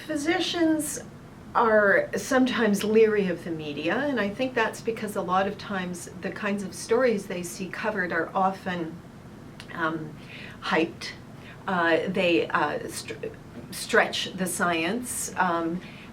Physicians are sometimes leery of the media, and I think that's because a lot of times the kinds of stories they see covered are often hyped. They stretch the science.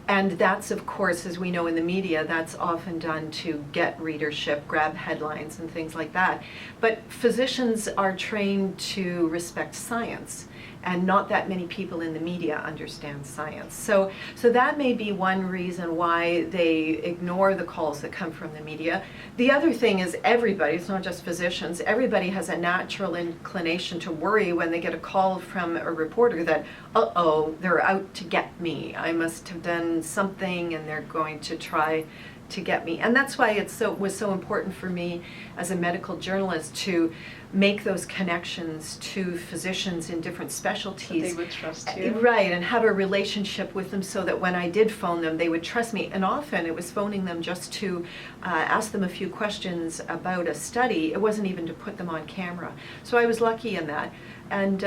And that's, of course, as we know in the media, that's often done to get readership, grab headlines and things like that. But physicians are trained to respect science, and not that many people in the media understand science. So that may be one reason why they ignore the calls that come from the media. The other thing is everybody, it's not just physicians, everybody has a natural inclination to worry when they get a call from a reporter that, uh-oh, they're out to get me. I must have done something and they're going to try to get me. And that's why it was so important for me as a medical journalist to make those connections to physicians in different specialties. So they would trust you. Right, and have a relationship with them so that when I did phone them, they would trust me. And often it was phoning them just to ask them a few questions about a study. It wasn't even to put them on camera. So I was lucky in that. And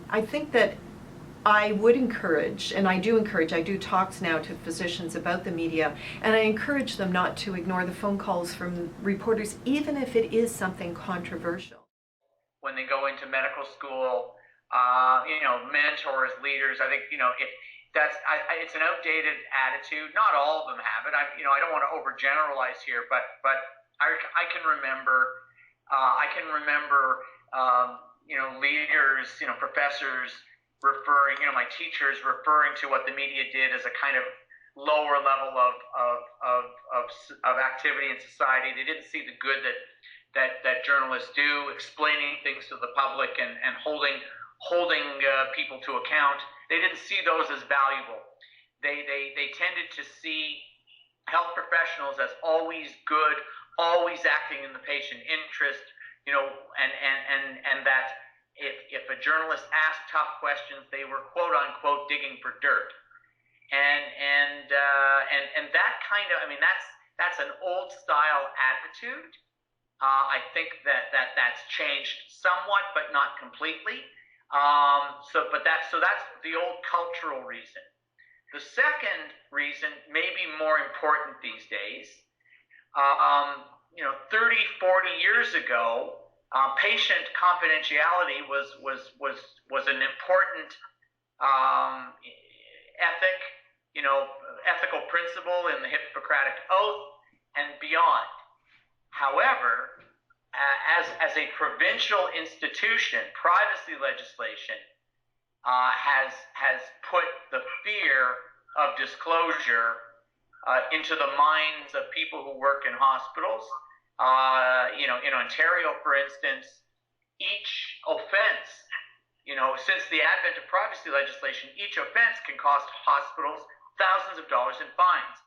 I think that I would encourage, and I do talks now to physicians about the media, and I encourage them not to ignore the phone calls from reporters, even if it is something controversial. When they go into medical school, mentors, leaders, I think, if it's an outdated attitude. Not all of them have it. I don't want to overgeneralize here, but I can remember, leaders, professors referring, my teachers referring to what the media did as a kind of lower level of activity in society. They didn't see the good that journalists do, explaining things to the public and holding people to account. They didn't see those as valuable. They tended to see health professionals as always good, always acting in the patient interest, and that if a journalist asked tough questions, they were quote unquote digging for dirt. And that kind of, that's an old style attitude. I think that's changed somewhat, but not completely. So that's the old cultural reason. The second reason may be more important these days. 30, 40 years ago, patient confidentiality was an important ethical principle in the Hippocratic Oath and beyond. However, as a provincial institution, privacy legislation has put the fear of disclosure into the minds of people who work in hospitals. In Ontario, for instance, each offense, since the advent of privacy legislation, each offense can cost hospitals thousands of dollars in fines.